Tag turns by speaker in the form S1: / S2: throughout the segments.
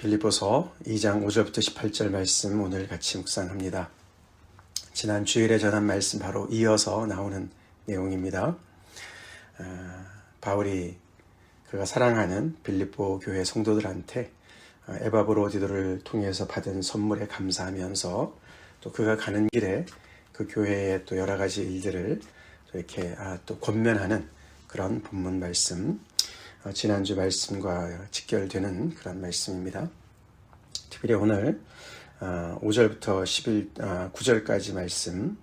S1: 빌립보서 2장 5절부터 18절 말씀 오늘 같이 묵상합니다. 지난 주일에 전한 말씀 바로 이어서 나오는 내용입니다. 바울이 그가 사랑하는 빌립보 교회 성도들한테 에바브로디도를 통해서 받은 선물에 감사하면서 또 그가 가는 길에 그 교회의 또 여러 가지 일들을 이렇게 또 권면하는 그런 본문 말씀, 지난주 말씀과 직결되는 그런 말씀입니다. 특별히 오늘 5절부터 9절까지 말씀,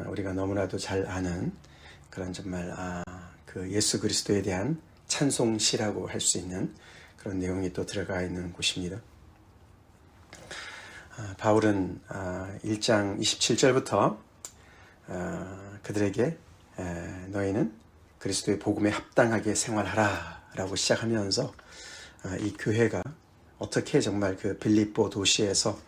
S1: 우리가 너무나도 잘 아는 그런 정말 그 예수 그리스도에 대한 찬송시라고 할 수 있는 그런 내용이 또 들어가 있는 곳입니다. 바울은 1장 27절부터 그들에게 너희는 그리스도의 복음에 합당하게 생활하라 라고 시작하면서 이 교회가 어떻게 정말 그 빌립보 도시에서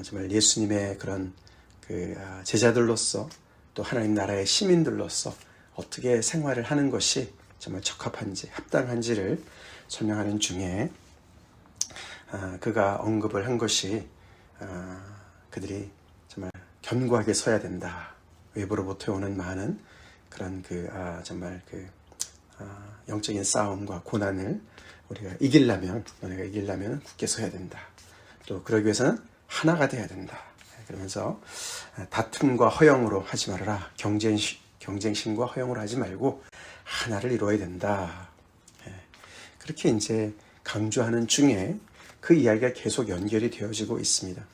S1: 정말 예수님의 그런 그 제자들로서 또 하나님 나라의 시민들로서 어떻게 생활을 하는 것이 정말 적합한지 합당한지를 설명하는 중에 그가 언급을 한 것이 그들이 정말 견고하게 서야 된다. 외부로부터 오는 많은 그런 정말 영적인 싸움과 고난을 우리가 너네가 이기려면 굳게 서야 된다. 또 그러기 위해서는 하나가 돼야 된다. 그러면서 다툼과 허영으로 하지 말아라. 경쟁심과 허영으로 하지 말고 하나를 이루어야 된다. 그렇게 이제 강조하는 중에 그 이야기가 계속 연결이 되어지고 있습니다.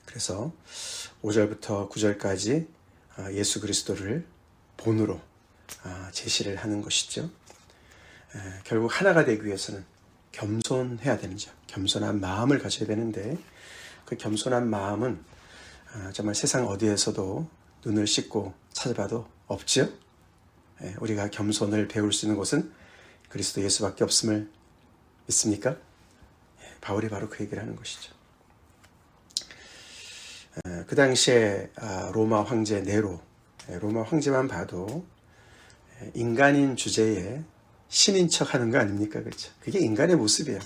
S1: 그래서 5절부터 9절까지 예수 그리스도를 본으로 제시를 하는 것이죠. 결국 하나가 되기 위해서는 겸손해야 되는죠. 겸손한 마음을 가져야 되는데 그 겸손한 마음은 정말 세상 어디에서도 눈을 씻고 찾아봐도 없죠. 우리가 겸손을 배울 수 있는 곳은 그리스도 예수밖에 없음을 믿습니까? 바울이 바로 그 얘기를 하는 것이죠. 그 당시에 로마 황제 네로, 로마 황제만 봐도 인간인 주제에 신인 척 하는 거 아닙니까? 그렇죠? 그게 인간의 모습이에요.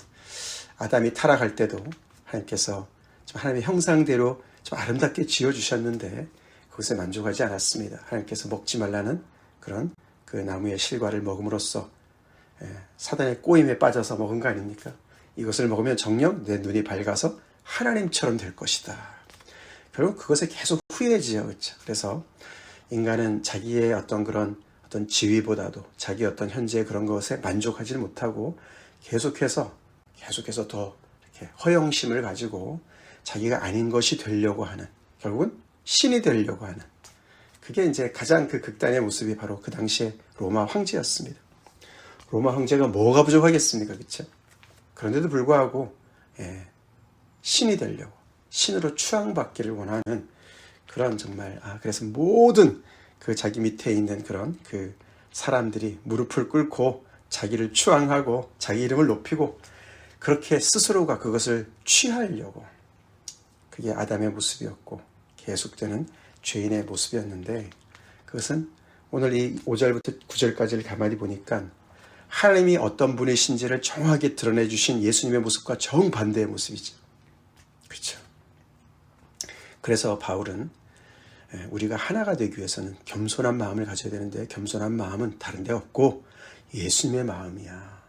S1: 아담이 타락할 때도 하나님께서 좀 하나님의 형상대로 좀 아름답게 지어주셨는데 그것에 만족하지 않았습니다. 하나님께서 먹지 말라는 그런 그 나무의 실과를 먹음으로써 사단의 꼬임에 빠져서 먹은 거 아닙니까? 이것을 먹으면 정녕 내 눈이 밝아서 하나님처럼 될 것이다. 결국 그것에 계속 후회지요. 그렇죠? 그래서 인간은 자기의 어떤 지위보다도 자기 어떤 현재의 그런 것에 만족하지 못하고 계속해서 더 이렇게 허영심을 가지고 자기가 아닌 것이 되려고 하는, 결국은 신이 되려고 하는, 그게 이제 가장 그 극단의 모습이 바로 그 당시에 로마 황제였습니다. 로마 황제가 뭐가 부족하겠습니까? 그렇죠? 그런데도 불구하고 신이 되려고, 신으로 추앙받기를 원하는 그런 정말 그래서 모든 그 자기 밑에 있는 그런 그 사람들이 무릎을 꿇고 자기를 추앙하고 자기 이름을 높이고 그렇게 스스로가 그것을 취하려고, 그게 아담의 모습이었고 계속되는 죄인의 모습이었는데, 그것은 오늘 이 5절부터 9절까지를 가만히 보니까 하나님이 어떤 분이신지를 정확하게 드러내 주신 예수님의 모습과 정반대의 모습이죠. 그렇죠? 그래서 바울은 우리가 하나가 되기 위해서는 겸손한 마음을 가져야 되는데 겸손한 마음은 다른 데 없고 예수님의 마음이야.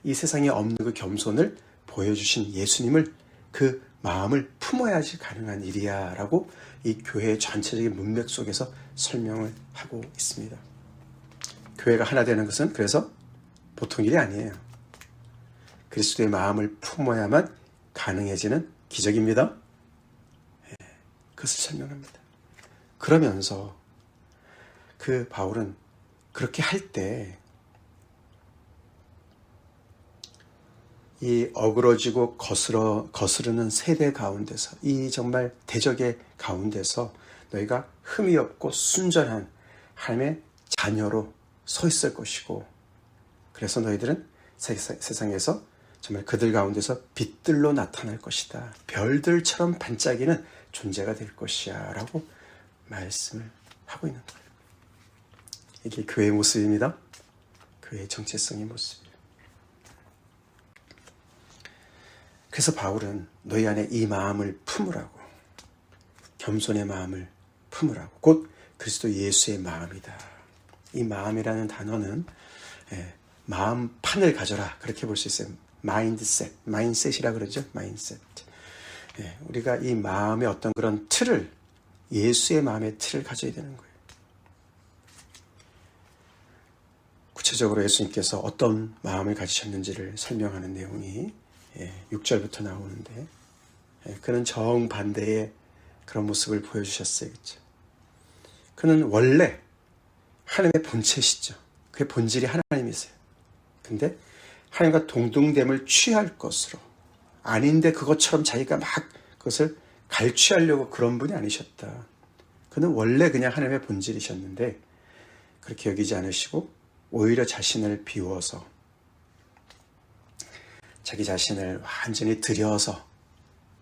S1: 이 세상에 없는 그 겸손을 보여주신 예수님을, 그 마음을 품어야지 가능한 일이야 라고 이 교회의 전체적인 문맥 속에서 설명을 하고 있습니다. 교회가 하나 되는 것은 그래서 보통 일이 아니에요. 그리스도의 마음을 품어야만 가능해지는 기적입니다. 그것을 설명합니다. 그러면서 그 바울은 그렇게 할 때 이 어그러지고 거스르는 세대 가운데서, 이 정말 대적의 가운데서 너희가 흠이 없고 순전한 하나님의 자녀로 서 있을 것이고, 그래서 너희들은 세상에서 정말 그들 가운데서 빛들로 나타날 것이다. 별들처럼 반짝이는 존재가 될 것이야 라고 말씀을 하고 있는 거예요. 이게 교회의 모습입니다. 교회의 정체성의 모습이에요. 그래서 바울은 너희 안에 이 마음을 품으라고, 겸손의 마음을 품으라고, 곧 그리스도 예수의 마음이다. 이 마음이라는 단어는 마음판을 가져라, 그렇게 볼 수 있어요. 마인셋이라 그러죠. 마인셋. 우리가 이 마음의 어떤 그런 틀을, 예수의 마음의 틀을 가져야 되는 거예요. 구체적으로 예수님께서 어떤 마음을 가지셨는지를 설명하는 내용이 6절부터 나오는데, 그는 정반대의 그런 모습을 보여주셨어요. 그렇죠? 그는 원래 하나님의 본체시죠. 그의 본질이 하나님이세요. 근데 하나님과 동등됨을 취할 것으로, 아닌데 그것처럼 자기가 막 그것을 갈취하려고 그런 분이 아니셨다. 그는 원래 그냥 하나님의 본질이셨는데 그렇게 여기지 않으시고 오히려 자신을 비워서, 자기 자신을 완전히 들여서,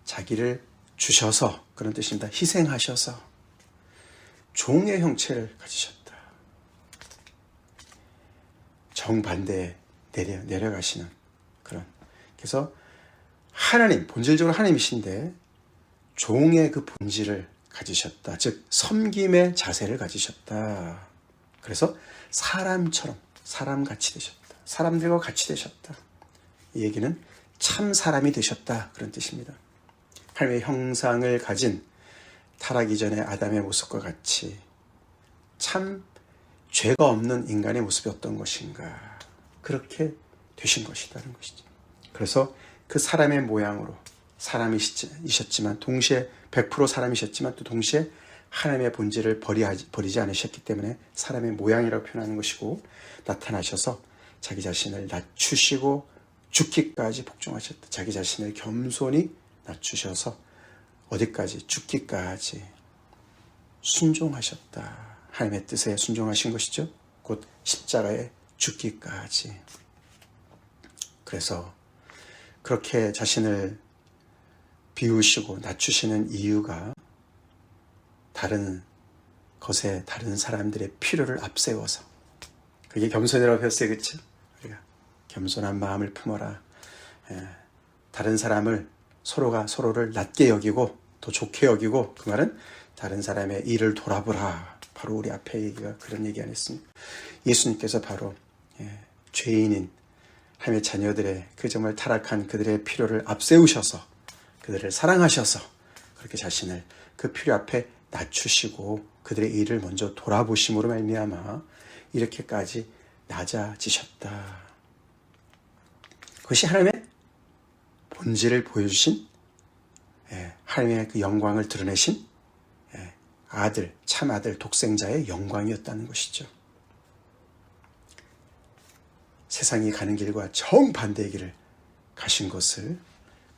S1: 자기를 주셔서, 그런 뜻입니다. 희생하셔서 종의 형체를 가지셨다. 정반대에 내려가시는 그런. 그래서 하나님, 본질적으로 하나님이신데 종의 그 본질을 가지셨다. 즉 섬김의 자세를 가지셨다. 그래서 사람처럼, 사람같이 되셨다. 사람들과 같이 되셨다. 이 얘기는 참 사람이 되셨다, 그런 뜻입니다. 하나님의 형상을 가진 타락 이전의 아담의 모습과 같이 참 죄가 없는 인간의 모습이 어떤 것인가, 그렇게 되신 것이라는 것이죠. 그래서 그 사람의 모양으로 사람이셨지만 동시에 100% 사람이셨지만 또 동시에 하나님의 본질을 버리지 않으셨기 때문에 사람의 모양이라고 표현하는 것이고, 나타나셔서 자기 자신을 낮추시고 죽기까지 복종하셨다. 자기 자신을 겸손히 낮추셔서 어디까지? 죽기까지 순종하셨다. 하나님의 뜻에 순종하신 것이죠. 곧 십자가에 죽기까지. 그래서 그렇게 자신을 비우시고 낮추시는 이유가 다른 것에, 다른 사람들의 필요를 앞세워서, 그게 겸손이라고 했어요. 그렇죠? 우리가 겸손한 마음을 품어라. 다른 사람을, 서로가 서로를 낮게 여기고 더 좋게 여기고, 그 말은 다른 사람의 일을 돌아보라. 바로 우리 앞에 얘기가 그런 얘기 아니었습니까? 예수님께서 바로 죄인인 하나님의 자녀들의 그 정말 타락한 그들의 필요를 앞세우셔서 그들을 사랑하셔서 그렇게 자신을 그 필요 앞에 낮추시고 그들의 일을 먼저 돌아보심으로 말미암아 이렇게까지 낮아지셨다. 그것이 하나님의 본질을 보여주신, 하나님의 그 영광을 드러내신 아들, 참 아들, 독생자의 영광이었다는 것이죠. 세상이 가는 길과 정반대의 길을 가신 것을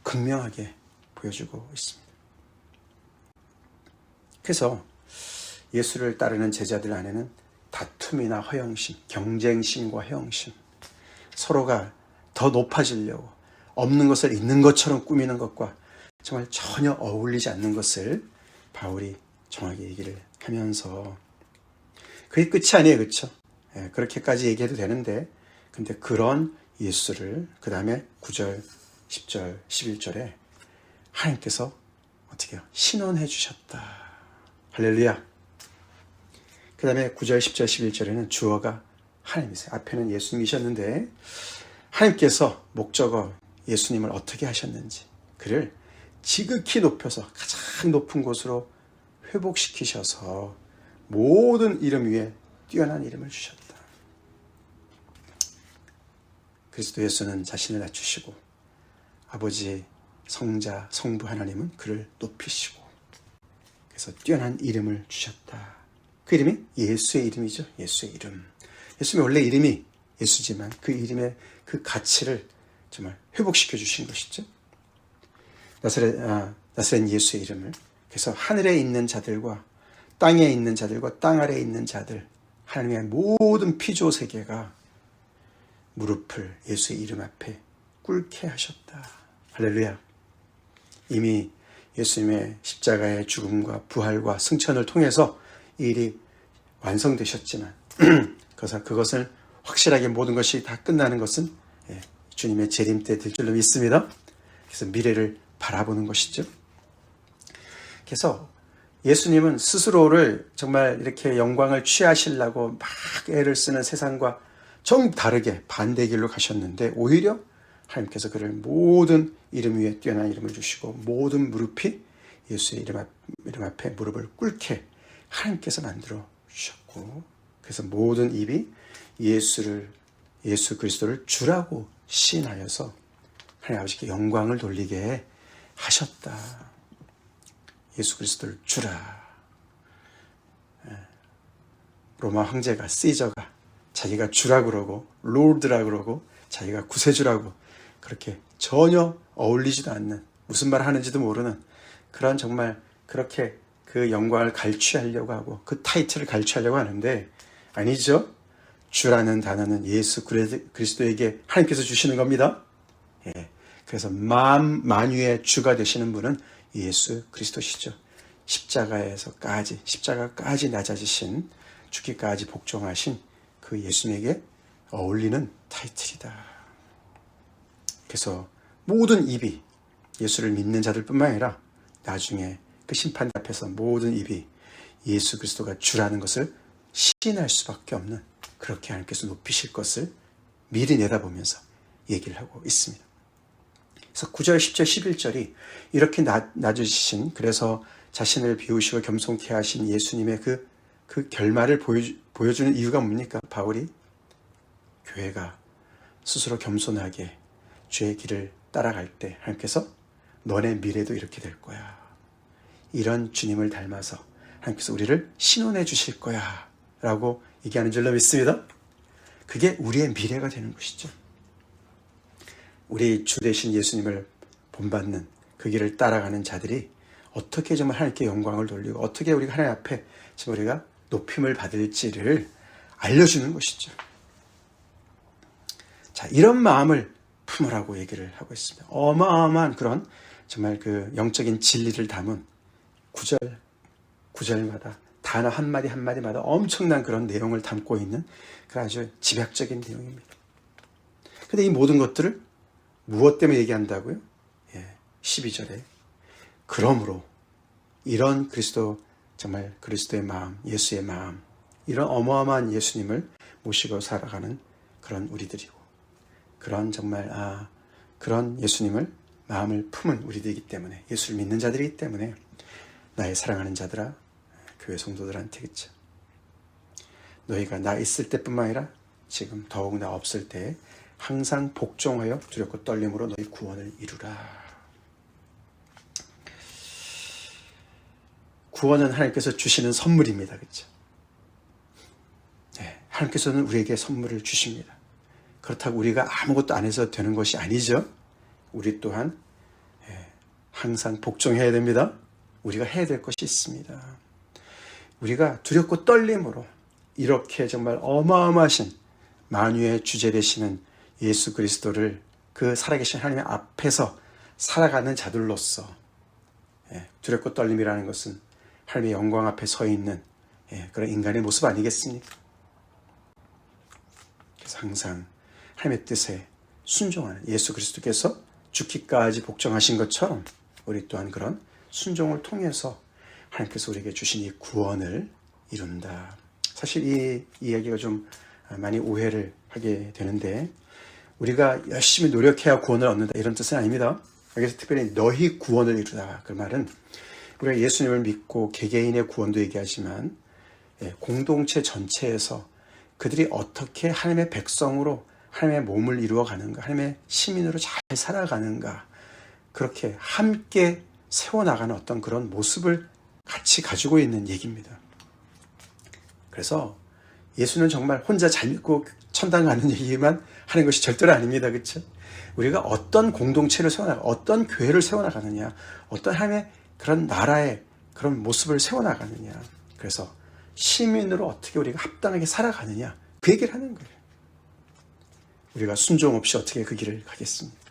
S1: 극명하게 보여주고 있습니다. 그래서 예수를 따르는 제자들 안에는 다툼이나 허영심, 경쟁심과 허영심, 서로가 더 높아지려고 없는 것을 있는 것처럼 꾸미는 것과 정말 전혀 어울리지 않는 것을 바울이 정확히 얘기를 하면서, 그게 끝이 아니에요. 그렇죠? 그렇게까지 얘기해도 되는데, 근데 그런 예수를 그 다음에 9절, 10절, 11절에 하나님께서 어떻게 해요? 신원해 주셨다. 할렐루야. 그 다음에 9절, 10절, 11절에는 주어가 하나님이세요. 앞에는 예수님이셨는데 하나님께서 목적어 예수님을 어떻게 하셨는지, 그를 지극히 높여서 가장 높은 곳으로 회복시키셔서 모든 이름 위에 뛰어난 이름을 주셨다. 그리스도 예수는 자신을 낮추시고 아버지, 성자, 성부 하나님은 그를 높이시고, 그래서 뛰어난 이름을 주셨다. 그 이름이 예수의 이름이죠. 예수의 이름. 예수님의 원래 이름이 예수지만 그 이름의 그 가치를 정말 회복시켜 주신 것이죠. 나사렛 예수의 이름을, 그래서 하늘에 있는 자들과 땅에 있는 자들과 땅 아래에 있는 자들, 하나님의 모든 피조 세계가 무릎을 예수의 이름 앞에 꿇게 하셨다. 할렐루야. 이미 예수님의 십자가의 죽음과 부활과 승천을 통해서 이 일이 완성되셨지만 그것을 확실하게 모든 것이 다 끝나는 것은 주님의 재림 때 될 줄로 믿습니다. 그래서 미래를 바라보는 것이죠. 그래서 예수님은 스스로를 정말 이렇게 영광을 취하시려고 막 애를 쓰는 세상과 정 다르게 반대 길로 가셨는데 오히려 하나님께서 그를 모든 이름 위에 뛰어난 이름을 주시고 모든 무릎이 예수의 이름 앞에 무릎을 꿇게 하나님께서 만들어 주셨고, 그래서 모든 입이 예수 그리스도를 주라고 시인하여서 하나님 아버지께 영광을 돌리게 하셨다. 예수 그리스도를 주라. 로마 황제가 시저가 자기가 주라 그러고 롤드라 그러고 자기가 구세주라고 그렇게 전혀 어울리지도 않는, 무슨 말 하는지도 모르는 그런, 정말 그렇게 그 영광을 갈취하려고 하고 그 타이틀을 갈취하려고 하는데, 아니죠. 주라는 단어는 예수 그리스도에게 하나님께서 주시는 겁니다. 예. 그래서 만유의 주가 되시는 분은 예수 그리스도시죠. 십자가까지 낮아지신, 죽기까지 복종하신 그 예수님에게 어울리는 타이틀이다. 그래서 모든 입이, 예수를 믿는 자들뿐만 아니라 나중에 그 심판 앞에서 모든 입이 예수 그리스도가 주라는 것을 시인할 수밖에 없는, 그렇게 하나님께서 높이실 것을 미리 내다보면서 얘기를 하고 있습니다. 그래서 9절, 10절, 11절이 이렇게 낮으신, 그래서 자신을 비우시고 겸손케 하신 예수님의 그 결말을 보여주는 이유가 뭡니까? 바울이 교회가 스스로 겸손하게 주의 길을 따라갈 때 하나님께서 너네 미래도 이렇게 될 거야. 이런 주님을 닮아서 하나님께서 우리를 신원해 주실 거야 라고 얘기하는 줄로 믿습니다. 그게 우리의 미래가 되는 것이죠. 우리 주 되신 예수님을 본받는 그 길을 따라가는 자들이 어떻게 정말 하나님께 영광을 돌리고 어떻게 우리가 하나님 앞에 지금 우리가 높임을 받을지를 알려주는 것이죠. 자, 이런 마음을 품으라고 얘기를 하고 있습니다. 어마어마한 그런 정말 그 영적인 진리를 담은 구절마다 단어 한마디 한마디마다 엄청난 그런 내용을 담고 있는 그런 아주 집약적인 내용입니다. 근데 이 모든 것들을 무엇 때문에 얘기한다고요? 12절에 그러므로 이런 정말 그리스도의 마음, 예수의 마음, 이런 어마어마한 예수님을 모시고 살아가는 그런 우리들이고, 그런 정말 그런 예수님을 마음을 품은 우리들이기 때문에, 예수를 믿는 자들이기 때문에 나의 사랑하는 자들아, 교회 성도들한테, 그쵸? 너희가 나 있을 때뿐만 아니라 지금 더욱 나 없을 때 항상 복종하여 두렵고 떨림으로 너희 구원을 이루라. 구원은 하나님께서 주시는 선물입니다. 그렇죠? 네, 하나님께서는 우리에게 선물을 주십니다. 그렇다고 우리가 아무것도 안 해서 되는 것이 아니죠. 우리 또한 항상 복종해야 됩니다. 우리가 해야 될 것이 있습니다. 우리가 두렵고 떨림으로 이렇게 정말 어마어마하신 만유의 주제 되시는 예수 그리스도를 그 살아계신 하나님 앞에서 살아가는 자들로서, 두렵고 떨림이라는 것은 하나님의 영광 앞에 서 있는 그런 인간의 모습 아니겠습니까? 그래서 항상 하나님의 뜻에 순종하는, 예수 그리스도께서 죽기까지 복종하신 것처럼 우리 또한 그런 순종을 통해서 하나님께서 우리에게 주신 이 구원을 이룬다. 사실 이 이야기가 좀 많이 오해를 하게 되는데, 우리가 열심히 노력해야 구원을 얻는다 이런 뜻은 아닙니다. 여기서 특별히 너희 구원을 이루다, 그 말은 우리가 예수님을 믿고 개개인의 구원도 얘기하지만 공동체 전체에서 그들이 어떻게 하나님의 백성으로 하나님의 몸을 이루어가는가, 하나님의 시민으로 잘 살아가는가, 그렇게 함께 세워나가는 어떤 그런 모습을 같이 가지고 있는 얘기입니다. 그래서 예수는 정말 혼자 잘 믿고 천당 가는 얘기만 하는 것이 절대로 아닙니다. 그렇죠? 우리가 어떤 공동체를 세워나가, 어떤 교회를 세워나가느냐, 어떤 하나님의 그런 나라의 그런 모습을 세워나가느냐, 그래서 시민으로 어떻게 우리가 합당하게 살아가느냐, 그 얘기를 하는 거예요. 우리가 순종 없이 어떻게 그 길을 가겠습니까?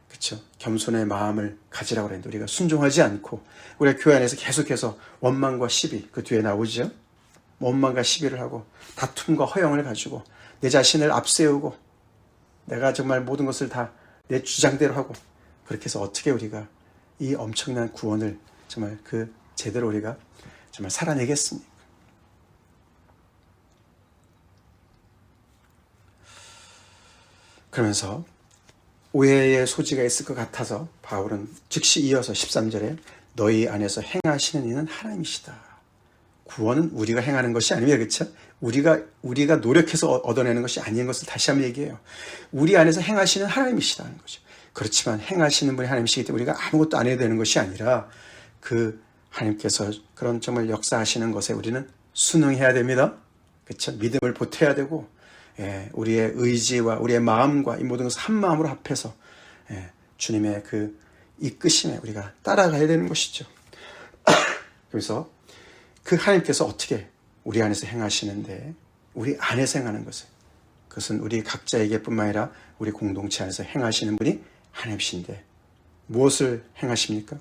S1: 그렇죠? 겸손의 마음을 가지라고 그랬는데 우리가 순종하지 않고 우리가 교회 안에서 계속해서 원망과 시비, 그 뒤에 나오죠? 원망과 시비를 하고 다툼과 허영을 가지고 내 자신을 앞세우고 내가 정말 모든 것을 다 내 주장대로 하고 그렇게 해서 어떻게 우리가 이 엄청난 구원을 정말 제대로 우리가 정말 살아내겠습니까? 그러면서 오해의 소지가 있을 것 같아서 바울은 즉시 이어서 13절에 너희 안에서 행하시는 이는 하나님이시다. 구원은 우리가 행하는 것이 아닙니다. 그렇죠? 우리가 노력해서 얻어내는 것이 아닌 것을 다시 한번 얘기해요. 우리 안에서 행하시는 하나님이시다는 거죠. 그렇지만 행하시는 분이 하나님이시기 때문에 우리가 아무것도 안 해야 되는 것이 아니라 그 하나님께서 그런 정말 역사하시는 것에 우리는 순응해야 됩니다. 그렇죠? 믿음을 보태야 되고, 우리의 의지와 우리의 마음과 이 모든 것을 한 마음으로 합해서 주님의 그 이끄심에 우리가 따라가야 되는 것이죠. 그래서 그 하나님께서 어떻게 우리 안에서 행하시는데, 우리 안에서 행하는 것을, 그것은 우리 각자에게 뿐만 아니라 우리 공동체 안에서 행하시는 분이 하나님이신데 무엇을 행하십니까?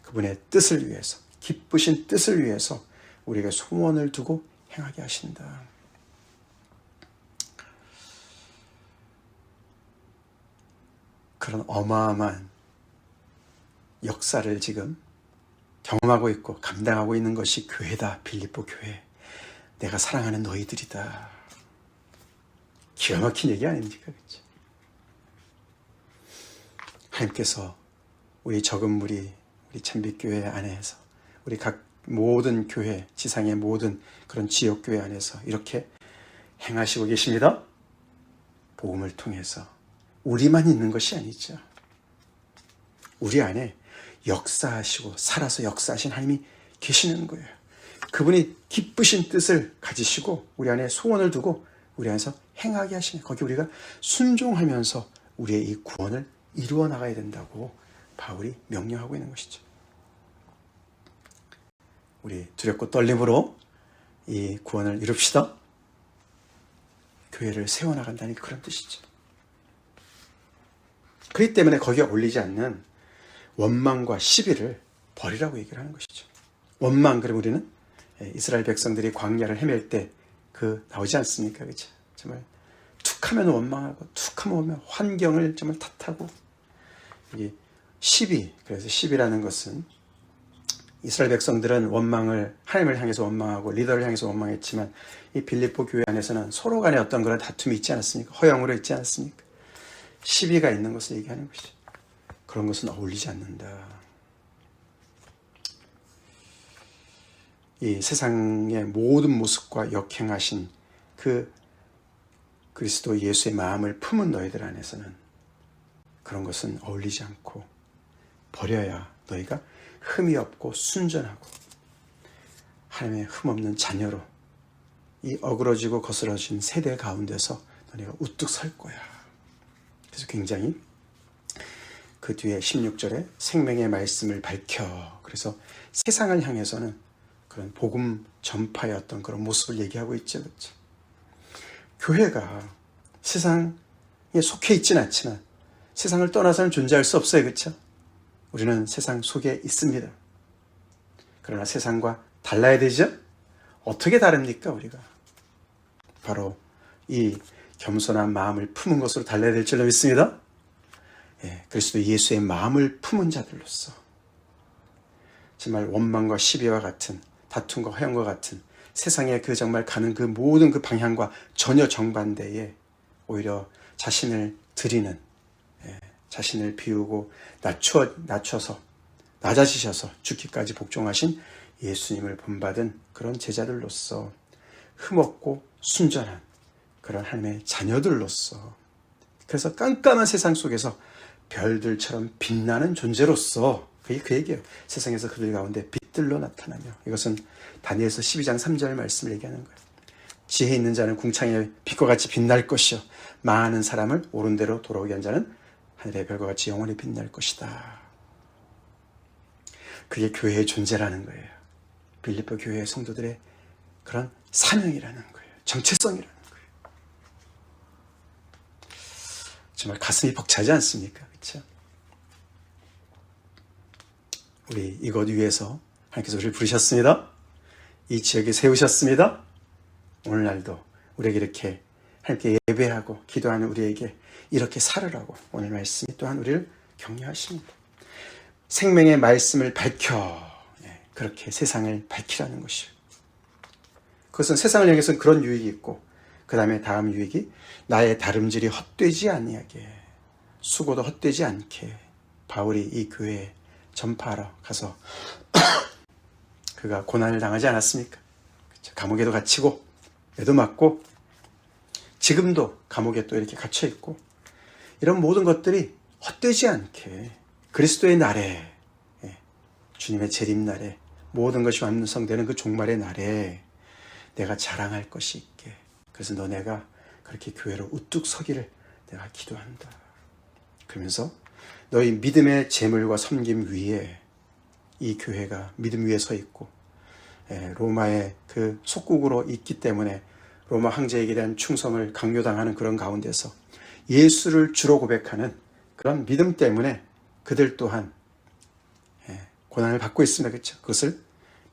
S1: 그분의 뜻을 위해서, 기쁘신 뜻을 위해서 우리에게 소원을 두고 행하게 하신다. 그런 어마어마한 역사를 지금 경험하고 있고 감당하고 있는 것이 교회다. 빌립보 교회. 내가 사랑하는 너희들이다. 기가 막힌 얘기 아닙니까? 그렇죠? 하나님께서 우리 적은 무리, 우리 참빛교회 안에서, 우리 각 모든 교회, 지상의 모든 그런 지역교회 안에서 이렇게 행하시고 계십니다. 복음을 통해서 우리만 있는 것이 아니죠. 우리 안에 역사하시고 살아서 역사하신 하나님이 계시는 거예요. 그분이 기쁘신 뜻을 가지시고 우리 안에 소원을 두고 우리 안에서 행하게 하시네. 거기 우리가 순종하면서 우리의 이 구원을 이루어 나가야 된다고 바울이 명령하고 있는 것이죠. 우리 두렵고 떨림으로 이 구원을 이룹시다. 교회를 세워나간다는 그런 뜻이죠. 그렇기 때문에 거기에 어울리지 않는 원망과 시비를 버리라고 얘기를 하는 것이죠. 원망, 그럼 우리는 이스라엘 백성들이 광야를 헤맬 때 나오지 않습니까? 그렇죠? 정말 툭하면 원망하고 툭하면 오면 환경을 정말 탓하고, 이 시비, 그래서 시비라는 것은 이스라엘 백성들은 하나님을 향해서 원망하고 리더를 향해서 원망했지만 이 빌립보 교회 안에서는 서로 간에 어떤 그런 다툼이 있지 않았습니까? 허영으로 있지 않았습니까? 시비가 있는 것을 얘기하는 것이죠. 그런 것은 어울리지 않는다. 이 세상의 모든 모습과 역행하신 그 그리스도 예수의 마음을 품은 너희들 안에서는 그런 것은 어울리지 않고 버려야 너희가 흠이 없고 순전하고 하나님의 흠없는 자녀로 이 어그러지고 거스러진 세대 가운데서 너희가 우뚝 설 거야. 그래서 굉장히 그 뒤에 16절에 생명의 말씀을 밝혀, 그래서 세상을 향해서는 그런 복음 전파의 어떤 그런 모습을 얘기하고 있죠. 그렇죠? 교회가 세상에 속해 있지는 않지만 세상을 떠나서는 존재할 수 없어요. 그렇죠? 우리는 세상 속에 있습니다. 그러나 세상과 달라야 되죠? 어떻게 다릅니까? 우리가 바로 이 겸손한 마음을 품은 것으로 달라야 될 줄로 믿습니다. 그리스도 예수의 마음을 품은 자들로서 정말 원망과 시비와 같은 다툼과 허영과 같은 세상에 정말 가는 그 모든 그 방향과 전혀 정반대에 오히려 자신을 드리는, 자신을 비우고 낮춰서 낮아지셔서 죽기까지 복종하신 예수님을 본받은 그런 제자들로서 흠없고 순전한 그런 하나님의 자녀들로서, 그래서 깜깜한 세상 속에서 별들처럼 빛나는 존재로서, 그게 그 얘기예요. 세상에서 그들 가운데 빛들로 나타나며, 이것은 다니엘서 12장 3절 말씀을 얘기하는 거예요. 지혜 있는 자는 궁창의 빛과 같이 빛날 것이요 망하는 사람을 옳은 대로 돌아오게 한 자는 하늘의 별과 같이 영원히 빛날 것이다. 그게 교회의 존재라는 거예요. 빌립보 교회의 성도들의 그런 사명이라는 거예요. 정체성이라는 거예요. 정말 가슴이 벅차지 않습니까? 그렇죠? 우리 이곳 위에서 하나님께서 우리를 부르셨습니다. 이 지역에 세우셨습니다. 오늘날도 우리에게 이렇게 하나님께 예배하고 기도하는 우리에게 이렇게 살으라고 오늘 말씀이 또한 우리를 격려하십니다. 생명의 말씀을 밝혀 그렇게 세상을 밝히라는 것이요. 그것은 세상을 향해서는 그런 유익이 있고 그 다음에 다음 유익이 나의 다름질이 헛되지 아니하게 수고도 헛되지 않게 바울이 이 교회에 전파하러 가서 그가 고난을 당하지 않았습니까? 감옥에도 갇히고 애도 맞고 지금도 감옥에 또 이렇게 갇혀 있고 이런 모든 것들이 헛되지 않게 그리스도의 날에 주님의 재림날에 모든 것이 완성되는 그 종말의 날에 내가 자랑할 것이 있게 그래서 너네가 그렇게 교회로 우뚝 서기를 내가 기도한다. 그러면서 너희 믿음의 재물과 섬김 위에 이 교회가 믿음 위에 서 있고 로마의 그 속국으로 있기 때문에 로마 황제에게 대한 충성을 강요당하는 그런 가운데서 예수를 주로 고백하는 그런 믿음 때문에 그들 또한 고난을 받고 있습니다. 그렇죠? 그것을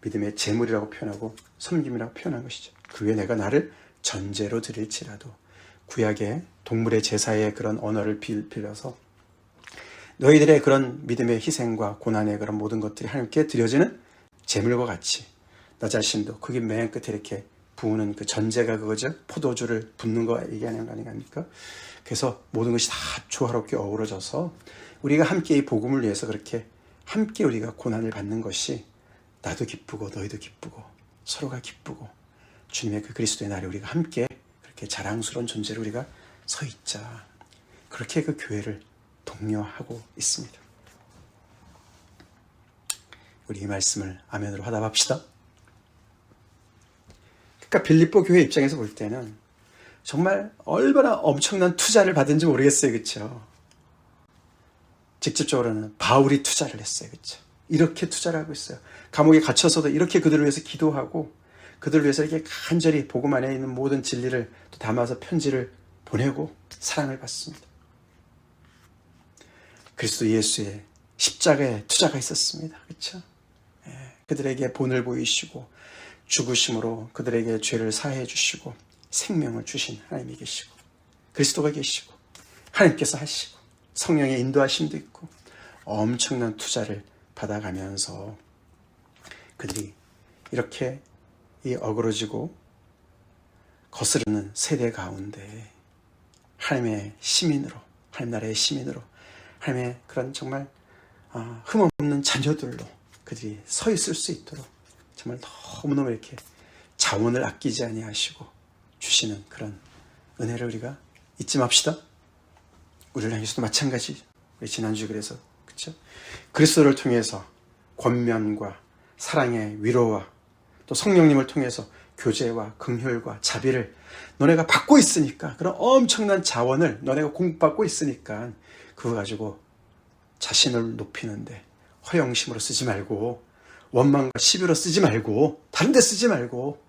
S1: 믿음의 재물이라고 표현하고 섬김이라고 표현한 것이죠. 그 위에 내가 나를 전제로 드릴지라도 구약의 동물의 제사의 그런 언어를 빌려서 너희들의 그런 믿음의 희생과 고난의 그런 모든 것들이 하나님께 드려지는 재물과 같이 나 자신도 거기 맨 끝에 이렇게 부으는 그 전제가 그거죠. 포도주를 붓는 거 얘기하는 거 아닙니까? 그래서 모든 것이 다 조화롭게 어우러져서 우리가 함께 이 복음을 위해서 그렇게 함께 우리가 고난을 받는 것이 나도 기쁘고 너희도 기쁘고 서로가 기쁘고 주님의 그 그리스도의 날에 우리가 함께 그렇게 자랑스러운 존재로 우리가 서 있자. 그렇게 그 교회를 독려하고 있습니다. 우리 이 말씀을 아멘으로 화답합시다. 그러니까 빌립보 교회 입장에서 볼 때는 정말 얼마나 엄청난 투자를 받은지 모르겠어요. 그렇죠? 직접적으로는 바울이 투자를 했어요. 그렇죠? 이렇게 투자를 하고 있어요. 감옥에 갇혀서도 이렇게 그들을 위해서 기도하고 그들을 위해서 이렇게 간절히 복음 안에 있는 모든 진리를 또 담아서 편지를 보내고 사랑을 받습니다. 그리스도 예수의 십자가에 투자가 있었습니다. 그렇죠? 그들에게 본을 보이시고 죽으심으로 그들에게 죄를 사해 주시고 생명을 주신 하나님이 계시고 그리스도가 계시고 하나님께서 하시고 성령의 인도하심도 있고 엄청난 투자를 받아가면서 그들이 이렇게 이 어그러지고 거스르는 세대 가운데 하나님의 시민으로 하나님 나라의 시민으로 하나님의 그런 정말 흠없는 자녀들로 그들이 서 있을 수 있도록 정말 너무너무 이렇게 자원을 아끼지 아니하시고 주시는 그런 은혜를 우리가 잊지 맙시다. 우리를 향해서도 마찬가지. 우리 지난주에 그래서 그렇죠? 그리스도를 통해서 권면과 사랑의 위로와 또 성령님을 통해서 교제와 긍휼과 자비를 너네가 받고 있으니까 그런 엄청난 자원을 너네가 공급받고 있으니까 그거 가지고 자신을 높이는데 허영심으로 쓰지 말고 원망과 시비로 쓰지 말고 다른 데 쓰지 말고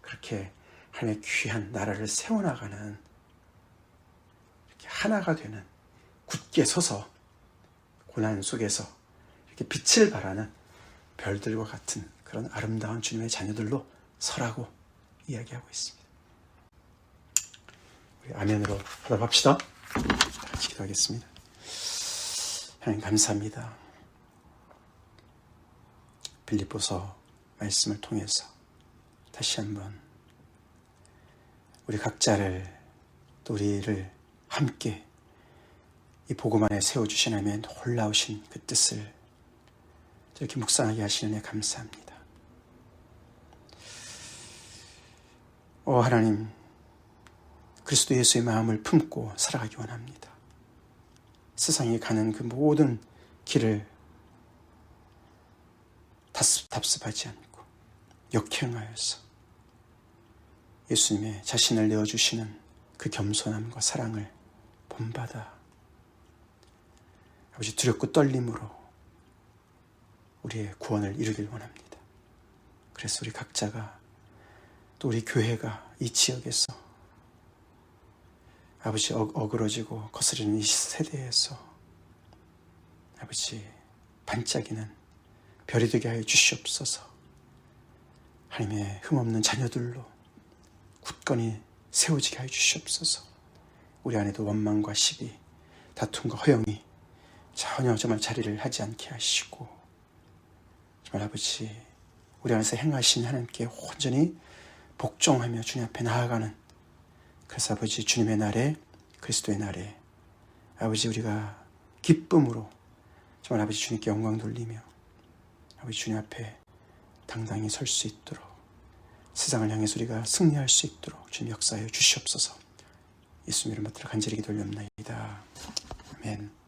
S1: 그렇게 하나님의 귀한 나라를 세워나가는 이렇게 하나가 되는 굳게 서서 고난 속에서 이렇게 빛을 발하는 별들과 같은 그런 아름다운 주님의 자녀들로 서라고 이야기하고 있습니다. 우리 아멘으로 화답합시다. 같이 기도하겠습니다. 하나님 감사합니다. 빌립보서 말씀을 통해서 다시 한번 우리 각자를 또 우리를 함께 이 복음 안에 세워주신 하나님의 놀라우신 그 뜻을 이렇게 묵상하게 하시는 데 감사합니다. 하나님, 그리스도 예수의 마음을 품고 살아가기 원합니다. 세상에 가는 그 모든 길을 답습하지 않고 역행하여서 예수님의 자신을 내어주시는 그 겸손함과 사랑을 본받아 아버지 두렵고 떨림으로 우리의 구원을 이루길 원합니다. 그래서 우리 각자가 또 우리 교회가 이 지역에서 아버지 어그러지고 거스르는 이 세대에서 아버지 반짝이는 별이 되게 하여 주시옵소서. 하나님의 흠없는 자녀들로 굳건히 세워지게 하여 주시옵소서. 우리 안에도 원망과 시비, 다툼과 허영이 전혀 정말 자리를 하지 않게 하시고 정말 아버지 우리 안에서 행하신 하나님께 온전히 복종하며 주님 앞에 나아가는 그래서 아버지 주님의 날에 그리스도의 날에 아버지 우리가 기쁨으로 정말 아버지 주님께 영광 돌리며 아버지 주님 앞에 당당히 설 수 있도록 세상을 향해서 우리가 승리할 수 있도록 주님 역사하여 주시옵소서. 예수님 이름으로 간절히 기도 올려옵나이다. 아멘.